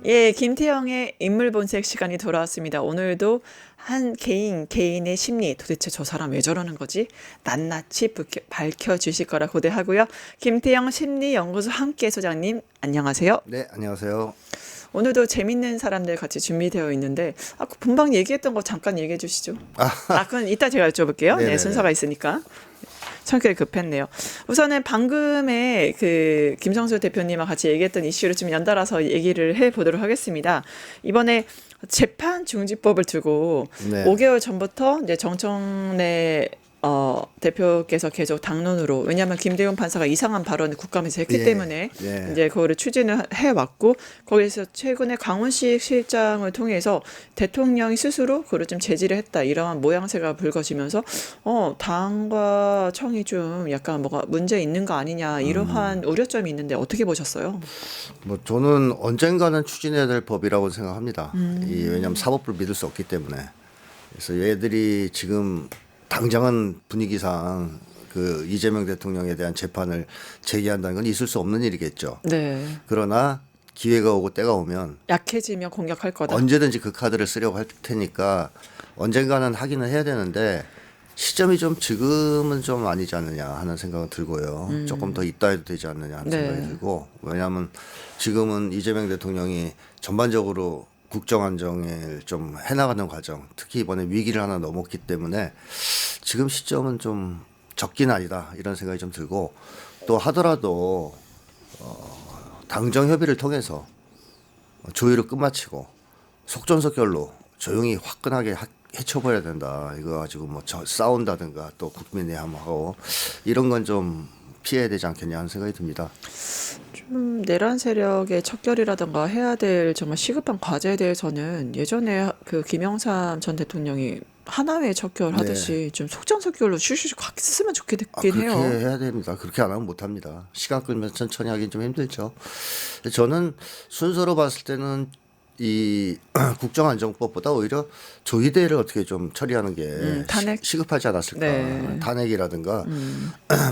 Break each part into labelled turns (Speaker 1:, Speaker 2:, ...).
Speaker 1: 예, 김태형의 인물 본색 시간이 돌아왔습니다. 오늘도 한 개인의 심리, 도대체 저 사람 왜 저러는 거지? 낱낱이 밝혀주실 거라 고대하고요. 김태형 심리연구소 함께 소장님, 안녕하세요.
Speaker 2: 네, 안녕하세요.
Speaker 1: 오늘도 재밌는 사람들 같이 준비되어 있는데, 그 본방 얘기했던 거 잠깐 얘기해 주시죠. 그건 이따 제가 여쭤볼게요. 네,
Speaker 2: 네네네.
Speaker 1: 순서가 있으니까. 성격이 급했네요. 우선은 방금의 그 김성수 대표님과 같이 얘기했던 이슈를 좀 연달아서 얘기를 해보도록 하겠습니다. 이번에 재판 중지법을 두고
Speaker 2: 네.
Speaker 1: 5개월 전부터 이제 정청래 대표께서 계속 당론으로, 왜냐하면 김대훈 판사가 이상한 발언을 국감에서 했기
Speaker 2: 예,
Speaker 1: 때문에
Speaker 2: 예.
Speaker 1: 이제 그거를 추진을 해왔고, 거기서 최근에 강훈식 실장을 통해서 대통령이 스스로 그걸 좀 제지를 했다, 이러한 모양새가 불거지면서 당과 청이 좀 약간 뭐가 문제 있는 거 아니냐, 이러한 우려점이 있는데 어떻게 보셨어요?
Speaker 2: 뭐 저는 언젠가는 추진해야 될 법이라고 생각합니다. 왜냐하면 사법부를 믿을 수 없기 때문에. 그래서 얘들이 지금 당장은 분위기상 그 이재명 대통령에 대한 재판을 제기한다는 건 있을 수 없는 일이겠죠.
Speaker 1: 네.
Speaker 2: 그러나 기회가 오고 때가 오면
Speaker 1: 약해지면 공격할 거다.
Speaker 2: 언제든지 그 카드를 쓰려고 할 테니까 언젠가는 하기는 해야 되는데, 시점이 좀 지금은 좀 아니지 않느냐 하는 생각은 들고요. 조금 더 있다 해도 되지 않느냐 하는
Speaker 1: 네.
Speaker 2: 생각이 들고, 왜냐하면 지금은 이재명 대통령이 전반적으로 국정 안정을 좀 해나가는 과정, 특히 이번에 위기를 하나 넘었기 때문에 지금 시점은 좀 적긴 아니다, 이런 생각이 좀 들고, 또 하더라도 당정 협의를 통해서 조율을 끝마치고 속전속결로 조용히 화끈하게 해쳐버려야 된다. 이거 가지고 뭐 싸운다든가 또 국민의힘하고 이런 건 좀 피해야 되지 않겠냐 하는 생각이 듭니다.
Speaker 1: 좀 내란 세력의 척결이라든가 해야 될 정말 시급한 과제에 대해서는 예전에 그 김영삼 전 대통령이 하나회 척결하듯이 좀 속전속결로 슈슈 갔으면 좋겠긴
Speaker 2: 그렇게
Speaker 1: 해요.
Speaker 2: 해야 됩니다. 그렇게 안 하면 못 합니다. 시간 끌면 천천히 하긴 좀 힘들죠. 저는 순서로 봤을 때는 이 국정안정법보다 오히려 조의대를 어떻게 좀 처리하는 게
Speaker 1: 탄핵?
Speaker 2: 시급하지 않았을까.
Speaker 1: 네.
Speaker 2: 탄핵이라든가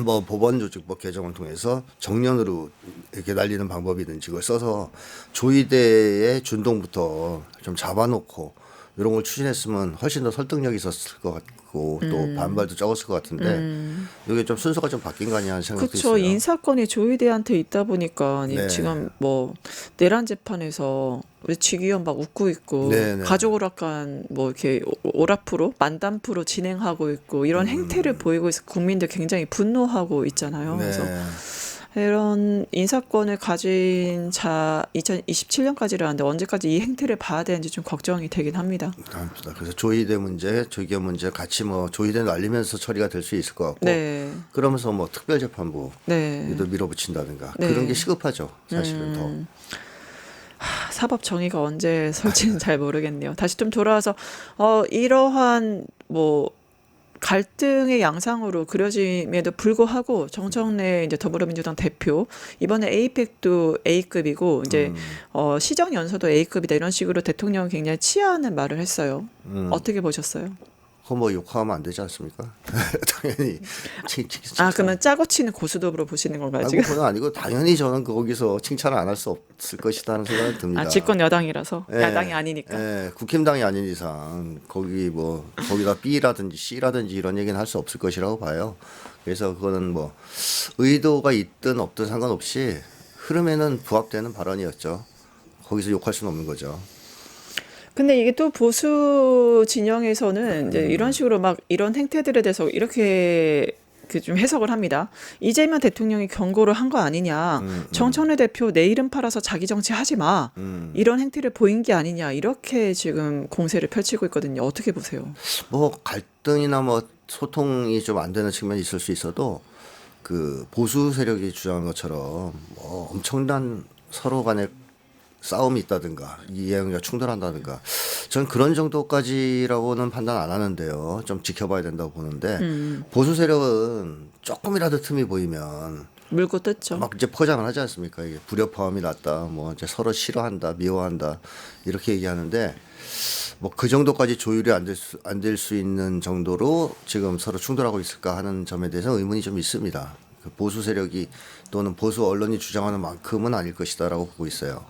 Speaker 2: 뭐 법원조직법 개정을 통해서 정년으로 이렇게 날리는 방법이든지 그걸 써서 조의대의 준동부터 좀 잡아놓고 이런 걸 추진했으면 훨씬 더 설득력이 있었을 것 같고, 또 반발도 적었을 것 같은데 이게 좀 순서가 좀 바뀐 거 아니냐 하는 생각도
Speaker 1: 그렇죠.
Speaker 2: 있어요.
Speaker 1: 인사권이 조의대한테 있다 보니까
Speaker 2: 네.
Speaker 1: 지금 뭐 내란 재판에서 우리 직위원 막 웃고 있고,
Speaker 2: 네, 네.
Speaker 1: 가족 오락관 뭐 이렇게 오락프로 만담프로 진행하고 있고, 이런 행태를 보이고 있어 국민들 굉장히 분노하고 있잖아요. 그래서
Speaker 2: 네.
Speaker 1: 이런 인사권을 가진 자 2027년까지라는데 언제까지 이 행태를 봐야 되는지 좀 걱정이 되긴 합니다.
Speaker 2: 그래서 조의대 문제, 조기현 문제 같이 뭐 조의대 날리면서 처리가 될 수 있을 것 같고,
Speaker 1: 네.
Speaker 2: 그러면서 뭐 특별재판부
Speaker 1: 네.
Speaker 2: 도 밀어붙인다든가
Speaker 1: 네.
Speaker 2: 그런 게 시급하죠, 사실은 더.
Speaker 1: 사법 정의가 언제 설지는 잘 모르겠네요. 다시 좀 돌아와서 이러한 뭐 갈등의 양상으로 그려짐에도 불구하고 정청래 이제 더불어민주당 대표, 이번에 에이펙도 A급이고 이제 시정 연서도 A급이다, 이런 식으로 대통령 굉장히 치하하는 말을 했어요. 어떻게 보셨어요?
Speaker 2: 그거 뭐 욕하면 안 되지 않습니까? 당연히.
Speaker 1: 그러면 짜고 치는 고수톱으로 보시는 건가요,
Speaker 2: 아니,
Speaker 1: 지금?
Speaker 2: 그건 아니고 당연히 저는 거기서 칭찬을 안 할 수 없을 것이다 하는 생각이 듭니다.
Speaker 1: 집권 여당이라서,
Speaker 2: 예,
Speaker 1: 야당이 아니니까.
Speaker 2: 예, 국힘당이 아닌 이상 거기 뭐 거기다 B라든지 C라든지 이런 얘기는 할 수 없을 것이라고 봐요. 그래서 그거는 뭐 의도가 있든 없든 상관없이 흐름에는 부합되는 발언이었죠. 거기서 욕할 수는 없는 거죠.
Speaker 1: 근데 이게 또 보수 진영에서는 이제 이런 식으로 막 이런 행태들에 대해서 이렇게 그 좀 해석을 합니다. 이재명 대통령이 경고를 한 거 아니냐. 정청래 대표 내 이름 팔아서 자기 정치 하지 마. 이런 행태를 보인 게 아니냐. 이렇게 지금 공세를 펼치고 있거든요. 어떻게 보세요?
Speaker 2: 뭐 갈등이나 뭐 소통이 좀 안 되는 측면이 있을 수 있어도 그 보수 세력이 주장한 것처럼 뭐 엄청난 서로 간의 싸움이 있다든가 이해관계가 충돌한다든가, 전 그런 정도까지라고는 판단 안 하는데요. 좀 지켜봐야 된다고 보는데, 보수 세력은 조금이라도 틈이 보이면
Speaker 1: 물고 뜯죠.
Speaker 2: 막 이제 포장을 하지 않습니까? 이게 불협화음이 났다, 뭐 이제 서로 싫어한다, 미워한다 이렇게 얘기하는데, 뭐 그 정도까지 조율이 안 될 수 있는 정도로 지금 서로 충돌하고 있을까 하는 점에 대해서 의문이 좀 있습니다. 그 보수 세력이 또는 보수 언론이 주장하는 만큼은 아닐 것이다라고 보고 있어요.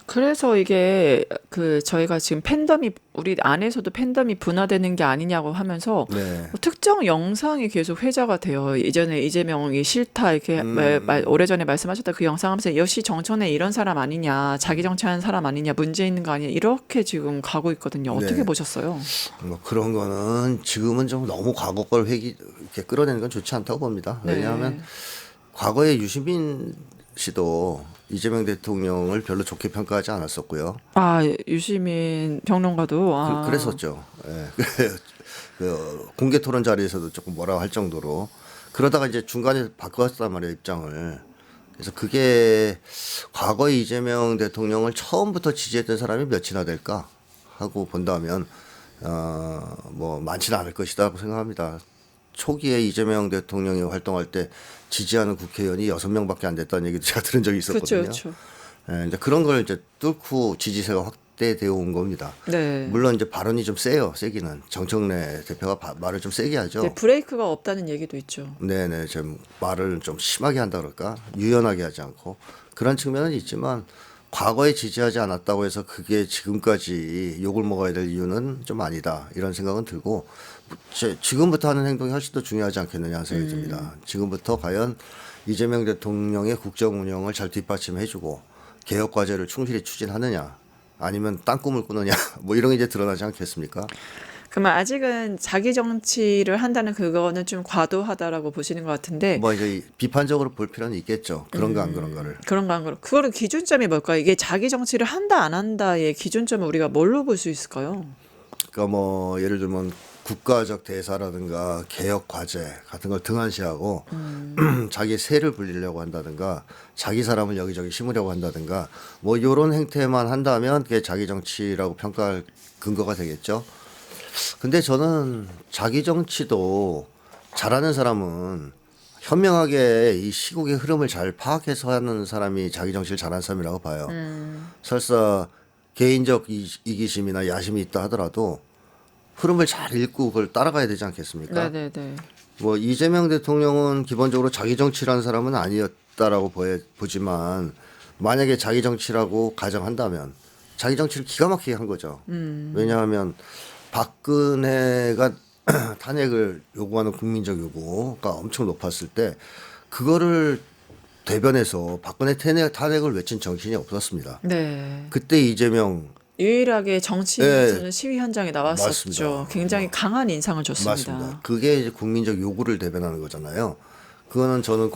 Speaker 1: 그래서 이게 그 저희가 지금 팬덤이 우리 안에서도 팬덤이 분화되는 게 아니냐고 하면서
Speaker 2: 네.
Speaker 1: 특정 영상이 계속 회자가 돼요. 이전에 이재명이 싫다 이렇게 오래전에 말씀하셨다 그 영상 하면서 역시 정청래 이런 사람 아니냐, 자기 정치하는 사람 아니냐, 문제 있는 거 아니냐 이렇게 지금 가고 있거든요. 어떻게
Speaker 2: 네.
Speaker 1: 보셨어요?
Speaker 2: 뭐 그런 거는 지금은 좀 너무 과거 걸 이렇게 끌어내는 건 좋지 않다고 봅니다. 왜냐하면
Speaker 1: 네.
Speaker 2: 과거에 유시민 씨도 이재명 대통령을 별로 좋게 평가하지 않았었고요.
Speaker 1: 아, 유시민 평론가도
Speaker 2: 그랬었죠. 예. 그 공개 토론 자리에서도 조금 뭐라고 할 정도로 그러다가 이제 중간에 바꿨단 말이에요, 입장을. 그래서 그게 과거에 이재명 대통령을 처음부터 지지했던 사람이 몇이나 될까 하고 본다면 뭐 많지는 않을 것이라고 생각합니다. 초기에 이재명 대통령이 활동할 때 지지하는 국회의원이 6명밖에 안 됐다는 얘기도 제가 들은 적이 있었거든요.
Speaker 1: 그렇죠.
Speaker 2: 예, 이제 그런 걸 이제 뚫고 지지세가 확대되어 온 겁니다.
Speaker 1: 네.
Speaker 2: 물론 이제 발언이 좀 세요. 세기는 정청래 대표가 말을 좀 세게 하죠.
Speaker 1: 네, 브레이크가 없다는 얘기도 있죠.
Speaker 2: 네네, 좀 말을 좀 심하게 한다 그럴까, 유연하게 하지 않고 그런 측면은 있지만 과거에 지지하지 않았다고 해서 그게 지금까지 욕을 먹어야 될 이유는 좀 아니다 이런 생각은 들고 지금부터 하는 행동이 훨씬 더 중요하지 않겠느냐 하는 생각이 듭니다. 지금부터 과연 이재명 대통령의 국정 운영을 잘 뒷받침해주고 개혁 과제를 충실히 추진하느냐 아니면 땅꿈을 꾸느냐 뭐 이런 게 이제 드러나지 않겠습니까?
Speaker 1: 그러면 아직은 자기 정치를 한다는 그거는 좀 과도하다라고 보시는 것 같은데
Speaker 2: 뭐 이제 비판적으로 볼 필요는 있겠죠. 그런가 안 그런가를.
Speaker 1: 그런가 안 그런 그거는 기준점이 뭘까요? 이게 자기 정치를 한다 안 한다의 기준점을 우리가 뭘로 볼 수 있을까요?
Speaker 2: 그러니까 뭐 예를 들면 국가적 대사라든가 개혁 과제 같은 걸 등한시하고 자기 세를 불리려고 한다든가 자기 사람을 여기저기 심으려고 한다든가 뭐 이런 행태만 한다면 그게 자기 정치라고 평가할 근거가 되겠죠. 근데 저는 자기 정치도 잘하는 사람은 현명하게 이 시국의 흐름을 잘 파악해서 하는 사람이 자기 정치를 잘하는 사람이라고 봐요. 설사 개인적 이기심이나 야심이 있다 하더라도 흐름을 잘 읽고 그걸 따라가야 되지 않겠습니까?
Speaker 1: 네네네.
Speaker 2: 뭐 이재명 대통령은 기본적으로 자기 정치라는 사람은 아니었다라고 보지만 만약에 자기 정치라고 가정한다면 자기 정치를 기가 막히게 한 거죠. 왜냐하면 박근혜가 탄핵을 요구하는 국민적 요구가 엄청 높았을 때 그거를 대변해서 박근혜 탄핵을 외친 정신이 없었습니다.
Speaker 1: 네.
Speaker 2: 그때 이재명
Speaker 1: 유일하게 정치인으로서는 시위 현장에 나왔었죠.
Speaker 2: 맞습니다.
Speaker 1: 굉장히 강한 인상을 줬습니다.
Speaker 2: 맞습니다. 그게 이제 국민적 요구를 대변하는 거잖아요. 그거는 저는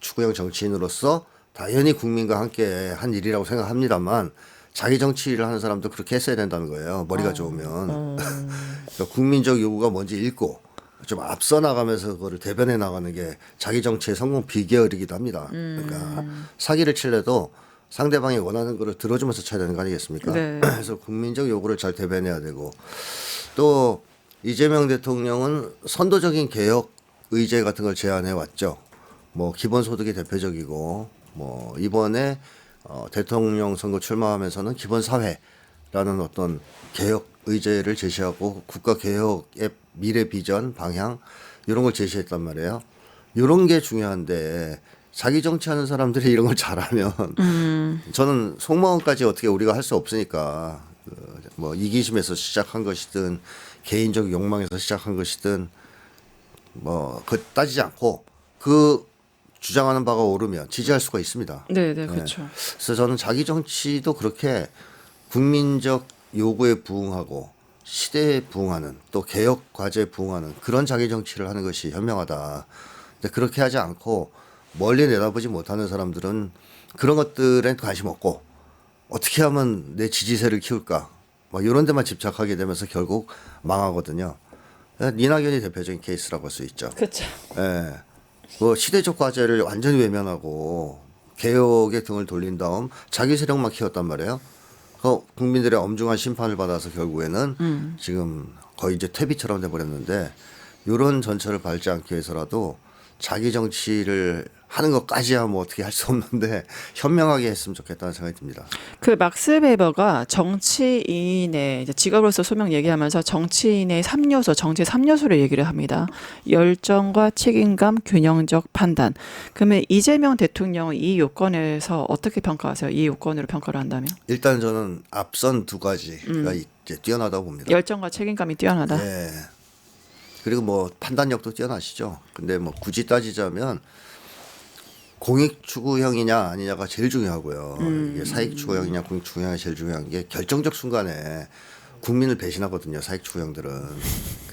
Speaker 2: 추구형 정치인으로서 당연히 국민과 함께 한 일이라고 생각합니다만 자기 정치를 하는 사람도 그렇게 했어야 된다는 거예요. 머리가 좋으면. 그러니까 국민적 요구가 뭔지 읽고 좀 앞서 나가면서 그거를 대변해 나가는 게 자기 정치의 성공 비결이기도 합니다. 그러니까 사기를 칠래도 상대방이 원하는 거를 들어주면서 쳐야 되는 거 아니겠습니까?
Speaker 1: 네.
Speaker 2: 그래서 국민적 요구를 잘 대변해야 되고 또 이재명 대통령은 선도적인 개혁 의제 같은 걸 제안해 왔죠. 뭐 기본소득이 대표적이고 뭐 이번에 대통령 선거 출마하면서는 기본사회라는 어떤 개혁 의제를 제시하고 국가 개혁의 미래 비전 방향 이런 걸 제시했단 말이에요. 이런 게 중요한데 자기 정치하는 사람들이 이런 걸 잘하면 저는 속마음까지 어떻게 우리가 할 수 없으니까 뭐 이기심에서 시작한 것이든 개인적 욕망에서 시작한 것이든 뭐 그 따지지 않고 그 주장하는 바가 옳으면 지지할 수가 있습니다.
Speaker 1: 네네 그렇죠.
Speaker 2: 그래서 저는 자기 정치도 그렇게 국민적 요구에 부응하고 시대에 부응하는 또 개혁 과제에 부응하는 그런 자기 정치를 하는 것이 현명하다. 근데 그렇게 하지 않고 멀리 내다보지 못하는 사람들은 그런 것들엔 관심 없고 어떻게 하면 내 지지세를 키울까 뭐 이런 데만 집착하게 되면서 결국 망하거든요. 이낙연이 대표적인 케이스라고 할 수 있죠.
Speaker 1: 그렇죠.
Speaker 2: 예. 뭐 시대적 과제를 완전히 외면하고 개혁에 등을 돌린 다음 자기 세력만 키웠단 말이에요. 그 국민들의 엄중한 심판을 받아서 결국에는 지금 거의 이제 퇴비처럼 돼버렸는데 이런 전철을 밟지 않기 위해서라도 자기 정치를 하는 것까지야 뭐 어떻게 할 수 없는데 현명하게 했으면 좋겠다는 생각이 듭니다.
Speaker 1: 그 막스 베버가 정치인의 이제 직업으로서 소명 얘기하면서 정치인의 3요소, 정치 3요소를 얘기를 합니다. 열정과 책임감, 균형적 판단. 그러면 이재명 대통령은 이 요건에서 어떻게 평가하세요? 이 요건으로 평가를 한다면?
Speaker 2: 일단 저는 앞선 두 가지가 이제 뛰어나다고 봅니다.
Speaker 1: 열정과 책임감이 뛰어나다.
Speaker 2: 예. 그리고 뭐 판단력도 뛰어나시죠. 근데 뭐 굳이 따지자면 공익 추구형이냐 아니냐가 제일 중요하고요. 이게 사익 추구형이냐 공익 추구형이 제일 중요한 게 결정적 순간에 국민을 배신하거든요. 사익 추구형들은.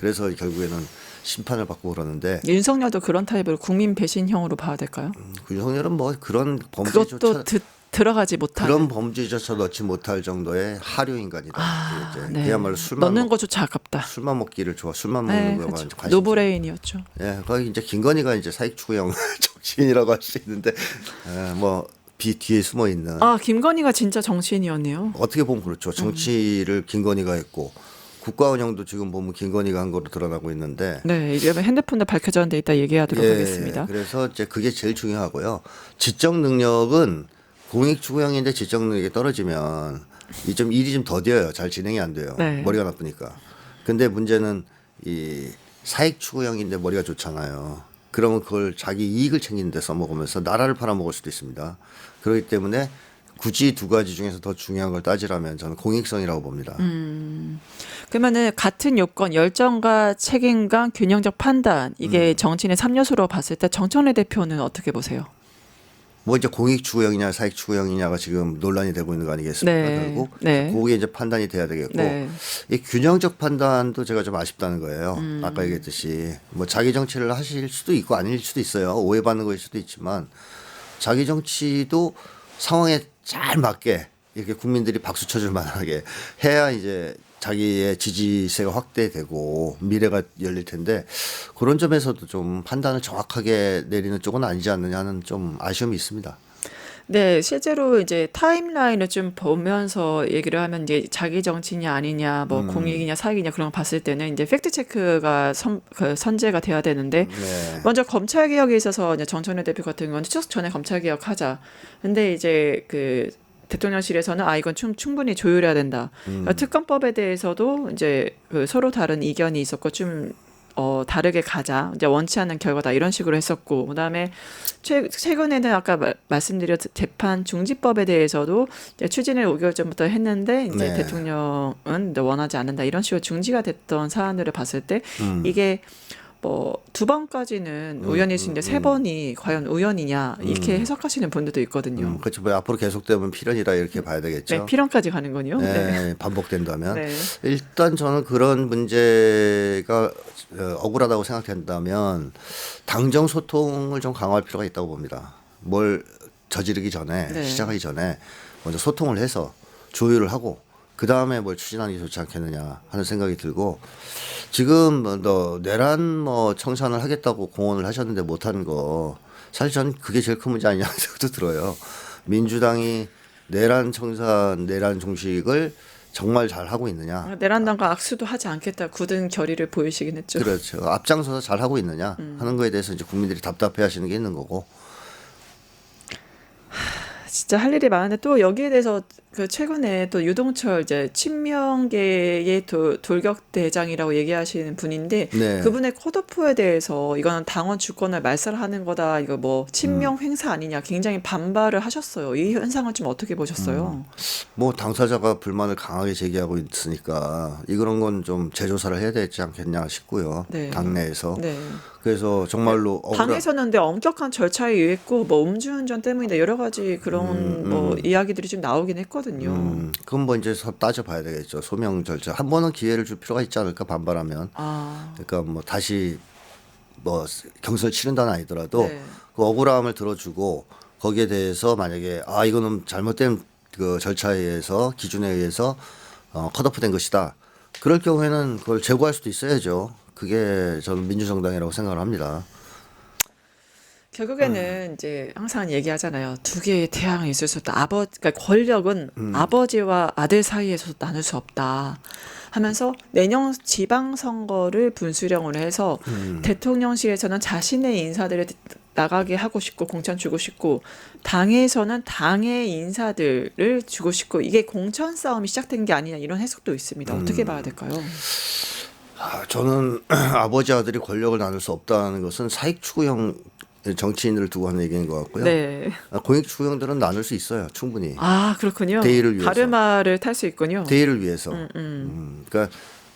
Speaker 2: 그래서 결국에는 심판을 받고 그러는데
Speaker 1: 윤석열도 그런 타입으로 국민 배신형으로 봐야 될까요?
Speaker 2: 그 윤석열은 뭐 그런 범죄조차
Speaker 1: 그것도 들어가지 못하는.
Speaker 2: 그런 범죄조차 넣지 못할 정도의 하류 인간이다. 이제
Speaker 1: 네.
Speaker 2: 그야말로
Speaker 1: 넣는 것조차 아깝다.
Speaker 2: 술만 먹기를 좋아. 술만
Speaker 1: 네,
Speaker 2: 먹는 거만
Speaker 1: 그렇죠.
Speaker 2: 관심.
Speaker 1: 노브레인이었죠.
Speaker 2: 예, 거기 이제 김건희가 이제 사익 추구형 정치인이라고 할 수 있는데 뭐 뒤에 숨어 있는.
Speaker 1: 아, 김건희가 진짜 정치인이었네요.
Speaker 2: 어떻게 보면 그렇죠. 정치를 김건희가 했고 국가 운영도 지금 보면 김건희가 한 거로 드러나고 있는데.
Speaker 1: 네, 이러면 핸드폰도 밝혀졌는데 이따 얘기하도록 하겠습니다.
Speaker 2: 그래서 이제 그게 제일 중요하고요. 지적 능력은 공익 추구형인데 지적 능력이 떨어지면 이 좀 일이 좀 더뎌요. 잘 진행이 안 돼요.
Speaker 1: 네.
Speaker 2: 머리가 나쁘니까. 근데 문제는 이 사익 추구형인데 머리가 좋잖아요. 그러면 그걸 자기 이익을 챙기는 데 써먹으면서 나라를 팔아먹을 수도 있습니다. 그렇기 때문에 굳이 두 가지 중에서 더 중요한 걸 따지라면 저는 공익성이라고 봅니다.
Speaker 1: 그러면은 같은 요건, 열정과 책임감, 균형적 판단 이게 정치인의 3요소로 봤을 때 정청래 대표는 어떻게 보세요?
Speaker 2: 뭐 이제 공익 추구형이냐 사익 추구형이냐가 지금 논란이 되고 있는 거 아니겠습니까?
Speaker 1: 네.
Speaker 2: 결국
Speaker 1: 네.
Speaker 2: 그게 이제 판단이 돼야 되겠고
Speaker 1: 네.
Speaker 2: 이 균형적 판단도 제가 좀 아쉽다는 거예요. 아까 얘기했듯이 뭐 자기 정치를 하실 수도 있고 아닐 수도 있어요. 오해받는 거일 수도 있지만 자기 정치도 상황에 잘 맞게 이렇게 국민들이 박수 쳐줄 만하게 해야 이제 자기의 지지세가 확대되고 미래가 열릴 텐데 그런 점에서도 좀 판단을 정확하게 내리는 쪽은 아니지 않느냐는 좀 아쉬움이 있습니다.
Speaker 1: 네, 실제로 이제 타임라인을 좀 보면서 얘기를 하면 이제 자기 정치냐 아니냐, 뭐 공익이냐 사익이냐 그런 거 봤을 때는 이제 팩트 체크가 선제가 돼야 되는데
Speaker 2: 네.
Speaker 1: 먼저 검찰 개혁에 있어서 이제 정청래 대표 같은 경우는 추석 전에 검찰 개혁하자. 근데 이제 그 대통령실에서는 이건 충분히 조율해야 된다. 그러니까 특검법에 대해서도 이제 그 서로 다른 이견이 있었고 좀 다르게 가자. 이제 원치 않는 결과다. 이런 식으로 했었고. 그다음에 최근에는 아까 말씀드렸 재판 중지법에 대해서도 이제 추진을 5개월 전부터 했는데 이제
Speaker 2: 네.
Speaker 1: 대통령은 원하지 않는다. 이런 식으로 중지가 됐던 사안들을 봤을 때 이게 뭐 두 번까지는 우연일 수 있는데 세 번이 과연 우연이냐 이렇게 해석하시는 분들도 있거든요.
Speaker 2: 그렇죠. 뭐 앞으로 계속되면 필연이다 이렇게 봐야 되겠죠.
Speaker 1: 네, 필연까지 가는군요.
Speaker 2: 네, 반복된다면
Speaker 1: 네.
Speaker 2: 일단 저는 그런 문제가 억울하다고 생각된다면 당정 소통을 좀 강화할 필요가 있다고 봅니다. 뭘 저지르기 전에
Speaker 1: 네.
Speaker 2: 시작하기 전에 먼저 소통을 해서 조율을 하고 그 다음에 뭘 추진하는 게 좋지 않겠느냐 하는 생각이 들고 지금 너 내란 뭐 청산을 하겠다고 공언을 하셨는데 못한 거 사실 저는 그게 제일 큰 문제 아니냐는 생각도 들어요. 민주당이 내란 청산, 내란 종식을 정말 잘 하고 있느냐.
Speaker 1: 내란당과 악수도 하지 않겠다 굳은 결의를 보이시긴 했죠.
Speaker 2: 그렇죠. 앞장서서 잘 하고 있느냐 하는 거에 대해서 이제 국민들이 답답해 하시는 게 있는 거고.
Speaker 1: 진짜 할 일이 많은데 또 여기에 대해서 그 최근에 또 유동철 이제 친명계의 돌격대장이라고 얘기하시는 분인데
Speaker 2: 네.
Speaker 1: 그분의 컷오프에 대해서 이거는 당원 주권을 말살하는 거다. 이거 뭐 친명 행사 아니냐 굉장히 반발을 하셨어요. 이 현상을 좀 어떻게 보셨어요?
Speaker 2: 뭐 당사자가 불만을 강하게 제기하고 있으니까 이런 건 좀 재조사를 해야 되지 않겠냐 싶고요.
Speaker 1: 네.
Speaker 2: 당내에서.
Speaker 1: 네.
Speaker 2: 그래서 정말로
Speaker 1: 당에서는 근데 엄격한 절차에 의했고 뭐 음주운전 때문이다 여러 가지 그런 뭐 이야기들이 좀 나오긴 했거든요.
Speaker 2: 그건 뭐 이제 따져봐야 되겠죠. 소명 절차 한 번은 기회를 줄 필요가 있지 않을까 반발하면. 그러니까 뭐 다시 뭐 경선을 치른다는 아니더라도
Speaker 1: 네.
Speaker 2: 그 억울함을 들어주고 거기에 대해서 만약에 이거는 잘못된 그 절차에 의해서 기준에 의해서 컷오프된 것이다. 그럴 경우에는 그걸 제고할 수도 있어야죠. 그게 저는 민주정당이라고 생각을 합니다.
Speaker 1: 결국에는 이제 항상 얘기하잖아요. 두 개의 태양이 있을 수 없다. 그러니까 권력은 아버지와 아들 사이에서도 나눌 수 없다. 하면서 내년 지방선거를 분수령으로 해서 대통령실에서는 자신의 인사들을 나가게 하고 싶고 공천 주고 싶고 당에서는 당의 인사들을 주고 싶고 이게 공천 싸움이 시작된 게 아니냐 이런 해석도 있습니다. 어떻게 봐야 될까요?
Speaker 2: 저는 아버지 아들이 권력을 나눌 수 없다는 것은 사익 추구형 정치인들을 두고 하는 얘기인 것 같고요.
Speaker 1: 네.
Speaker 2: 공익 추구형들은 나눌 수 있어요. 충분히.
Speaker 1: 아 그렇군요.
Speaker 2: 대의를 위해서.
Speaker 1: 가르마를 탈 수 있군요.
Speaker 2: 대의를 위해서. 그러니까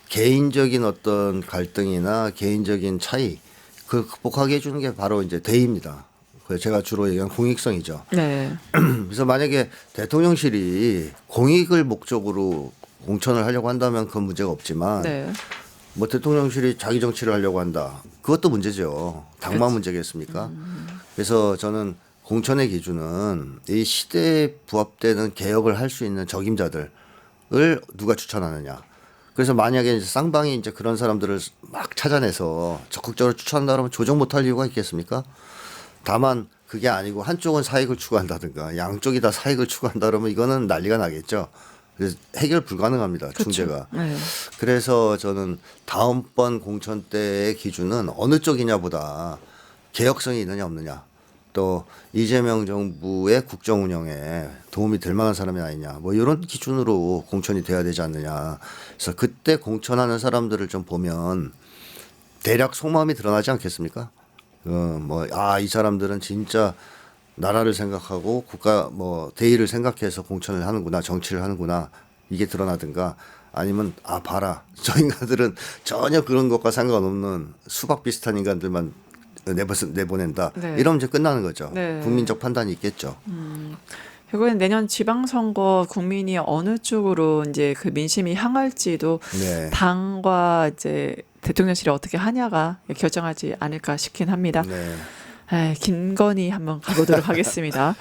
Speaker 2: 개인적인 어떤 갈등이나 개인적인 차이 그걸 극복하게 해주는 게 바로 이제 대의입니다. 그래서 제가 주로 얘기한 공익성이죠.
Speaker 1: 네.
Speaker 2: 그래서 만약에 대통령실이 공익을 목적으로 공천을 하려고 한다면 그건 문제가 없지만
Speaker 1: 네.
Speaker 2: 뭐 대통령실이 자기 정치를 하려고 한다. 그것도 문제죠. 당만
Speaker 1: 그렇지.
Speaker 2: 문제겠습니까? 그래서 저는 공천의 기준은 이 시대에 부합되는 개혁을 할 수 있는 적임자들을 누가 추천하느냐. 그래서 만약에 이제 쌍방이 이제 그런 사람들을 막 찾아내서 적극적으로 추천한다 그러면 조정 못할 이유가 있겠습니까? 다만 그게 아니고 한쪽은 사익을 추구한다든가 양쪽이 다 사익을 추구한다 그러면 이거는 난리가 나겠죠. 그래서 해결 불가능합니다.
Speaker 1: 그렇죠.
Speaker 2: 중재가.
Speaker 1: 네.
Speaker 2: 그래서 저는 다음번 공천 때의 기준은 어느 쪽이냐보다 개혁성이 있느냐 없느냐 또 이재명 정부의 국정 운영에 도움이 될 만한 사람이 아니냐 뭐 이런 기준으로 공천이 돼야 되지 않느냐. 그래서 그때 공천하는 사람들을 좀 보면 대략 속마음이 드러나지 않겠습니까? 이 사람들은 진짜 나라를 생각하고 국가 뭐 대의를 생각해서 공천을 하는구나 정치를 하는구나 이게 드러나든가 아니면 봐라 저 인간들은 전혀 그런 것과 상관없는 수박 비슷한 인간들만 내보낸다.
Speaker 1: 네.
Speaker 2: 이러면 이제 끝나는 거죠.
Speaker 1: 네.
Speaker 2: 국민적 판단이 있겠죠.
Speaker 1: 결국엔 내년 지방선거 국민이 어느 쪽으로 이제 그 민심이 향할지도
Speaker 2: 네.
Speaker 1: 당과 이제 대통령실이 어떻게 하냐가 결정하지 않을까 싶긴 합니다.
Speaker 2: 네.
Speaker 1: 김건희 한번 가보도록 하겠습니다.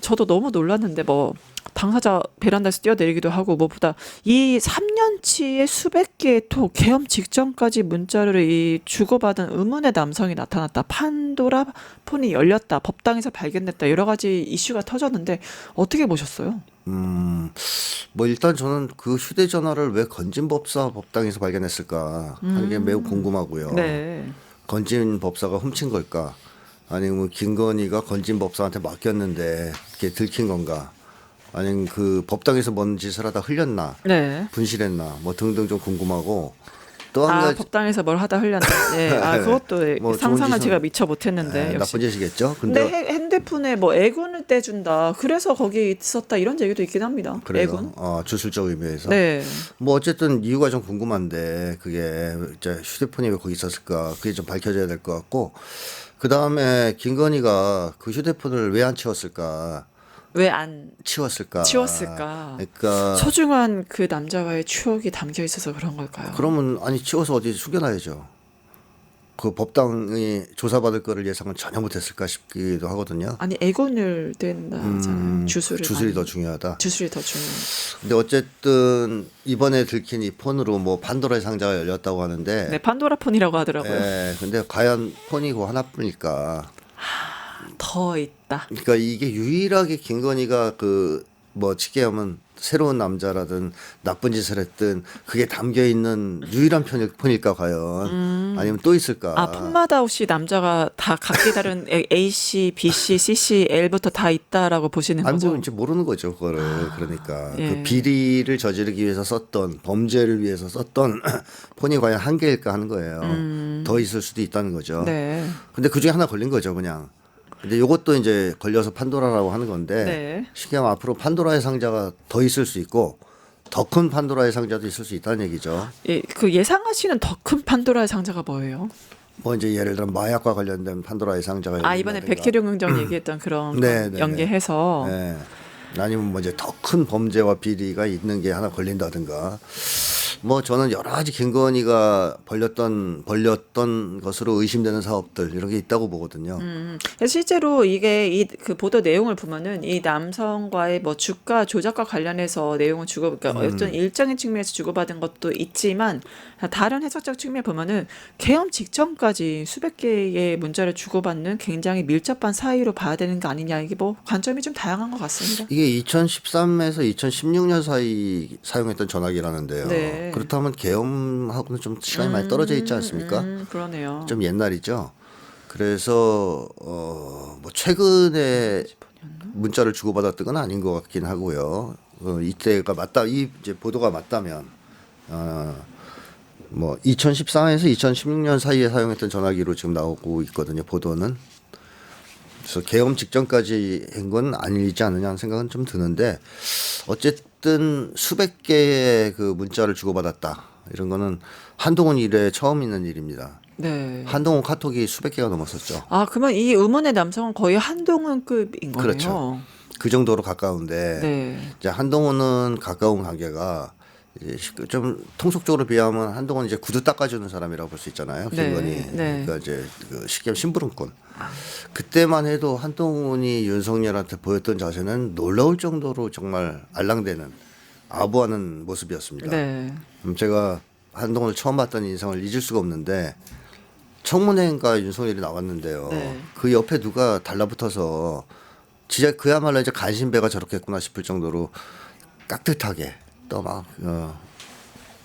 Speaker 1: 저도 너무 놀랐는데 뭐 당사자 베란다에서 뛰어내리기도 하고 무엇보다 이 3년치의 수백 개의 톡 계엄 직전까지 문자를 이 주고받은 의문의 남성이 나타났다. 판도라 폰이 열렸다. 법당에서 발견됐다. 여러 가지 이슈가 터졌는데 어떻게 보셨어요?
Speaker 2: 뭐 일단 저는 그 휴대전화를 왜 건진법사 법당에서 발견했을까 하는 게 매우 궁금하고요.
Speaker 1: 네.
Speaker 2: 건진법사가 훔친 걸까? 아니면 김건희가 건진법사한테 맡겼는데 그게 들킨 건가? 아니면 그 법당에서 뭔 짓을 하다 흘렸나?
Speaker 1: 네.
Speaker 2: 분실했나? 뭐 등등 좀 궁금하고 또 한 가지
Speaker 1: 법당에서 뭘 하다 흘렸나. 네. 그것도
Speaker 2: 뭐
Speaker 1: 상상을
Speaker 2: 좋은 짓은-
Speaker 1: 제가 미처 못했는데. 역시.
Speaker 2: 나쁜 짓이겠죠.
Speaker 1: 근데
Speaker 2: 근데
Speaker 1: 핸드폰에 뭐 애군을 떼준다. 그래서 거기에 있었다. 이런 얘기도 있긴 합니다.
Speaker 2: 그래요.
Speaker 1: 애군.
Speaker 2: 주술적 의미에서.
Speaker 1: 네.
Speaker 2: 뭐 어쨌든 이유가 좀 궁금한데 그게 이제 휴대폰이 왜 거기 있었을까? 그게 좀 밝혀져야 될 것 같고 그 다음에 김건희가 그 휴대폰을 왜 안 치웠을까?
Speaker 1: 왜 안
Speaker 2: 치웠을까?
Speaker 1: 치웠을까?
Speaker 2: 그러니까
Speaker 1: 소중한 그 남자와의 추억이 담겨 있어서 그런 걸까요?
Speaker 2: 그러면 아니 치워서 어디 숨겨놔야죠. 그 법당이 조사받을 거를 예상은 전혀 못했을까 싶기도 하거든요.
Speaker 1: 아니 애군을 뗀다잖아요. 주술이
Speaker 2: 더 중요하다.
Speaker 1: 주술이 더 중요해요.
Speaker 2: 근데 어쨌든 이번에 들킨 이 폰으로 뭐 판도라의 상자가 열렸다고 하는데
Speaker 1: 네, 판도라 폰이라고 하더라고요.
Speaker 2: 근데 과연 폰이고 하나뿐일까?
Speaker 1: 더 있다.
Speaker 2: 그러니까 이게 유일하게 김건희가 그 뭐 쉽게 하면 새로운 남자라든 나쁜 짓을 했든 그게 담겨 있는 유일한 폰일까 과연 아니면 또 있을까?
Speaker 1: 폰마다 혹시 남자가 다 각기 다른 A C, B C, C C, L부터 다 있다라고 보시는
Speaker 2: 아니
Speaker 1: 거죠?
Speaker 2: 뭐 이제 모르는 거죠 그거를. 그러니까
Speaker 1: 예.
Speaker 2: 그 비리를 저지르기 위해서 썼던 범죄를 위해서 썼던 폰이 과연 한 개일까 하는 거예요. 더 있을 수도 있다는 거죠.
Speaker 1: 네.
Speaker 2: 근데 그 중에 하나 걸린 거죠 그냥. 근데 이것도 이제 걸려서 판도라라고 하는 건데
Speaker 1: 네.
Speaker 2: 쉽게 하면 앞으로 판도라의 상자가 더 있을 수 있고 더 큰 판도라의 상자도 있을 수 있다는 얘기죠.
Speaker 1: 예, 그 예상하시는 더 큰 판도라의 상자가 뭐예요?
Speaker 2: 뭐 이제 예를 들어 마약과 관련된 판도라의 상자가
Speaker 1: 이번에
Speaker 2: 열린다든가.
Speaker 1: 백혜룡 행정 얘기했던 그런
Speaker 2: 네,
Speaker 1: 거
Speaker 2: 네,
Speaker 1: 연계해서
Speaker 2: 네. 아니면 뭐 이제 더 큰 범죄와 비리가 있는 게 하나 걸린다든가. 뭐 저는 여러 가지 김건희가 벌렸던 것으로 의심되는 사업들 이런 게 있다고 보거든요.
Speaker 1: 실제로 이게 그 보도 내용을 보면은 이 남성과의 뭐 주가 조작과 관련해서 내용을 그러니까 어떤 일정의 측면에서 주고받은 것도 있지만 다른 해석적 측면 보면은 계엄 직전까지 수백 개의 문자를 주고받는 굉장히 밀접한 사이로 봐야 되는 거 아니냐 이게 뭐 관점이 좀 다양한 것 같습니다.
Speaker 2: 이게 2013에서 2016년 사이 사용했던 전화기라는데요.
Speaker 1: 네.
Speaker 2: 그렇다면 계엄하고는 좀 시간이 많이 떨어져 있지 않습니까?
Speaker 1: 그러네요.
Speaker 2: 좀 옛날이죠. 그래서 뭐 최근에 문자를 주고받았던 건 아닌 것 같긴 하고요. 이때가 맞다, 이 이제 보도가 맞다면 뭐 2014년에서 2016년 사이에 사용했던 전화기로 지금 나오고 있거든요. 보도는. 그래서 계엄 직전까지 한 건 아니지 않느냐 하는 생각은 좀 드는데, 어쨌든 수백 개의 그 문자를 주고받았다, 이런 거는 한동훈 이래 처음 있는 일입니다.
Speaker 1: 네.
Speaker 2: 한동훈 카톡이 수백 개가 넘었었죠.
Speaker 1: 아, 그러면 이 의문의 남성은 거의 한동훈급인 거네요.
Speaker 2: 그렇죠. 그 정도로 가까운데
Speaker 1: 네.
Speaker 2: 이제 한동훈은 가까운 관계가 이제 좀 통속적으로 비하면 한동훈 이제 구두 닦아주는 사람이라고 볼 수 있잖아요.
Speaker 1: 네,
Speaker 2: 김건희.
Speaker 1: 네.
Speaker 2: 그러니까 이제 그 쉽게 하면 심부름꾼. 그때만 해도 한동훈이 윤석열한테 보였던 자세는 놀라울 정도로 정말 알랑대는 아부하는 모습이었습니다.
Speaker 1: 네.
Speaker 2: 제가 한동훈을 처음 봤던 인상을 잊을 수가 없는데, 청문회인가 윤석열이 나왔는데요.
Speaker 1: 네.
Speaker 2: 그 옆에 누가 달라붙어서 진짜 그야말로 이제 간신배가 저렇겠구나 싶을 정도로 깍듯하게 또 막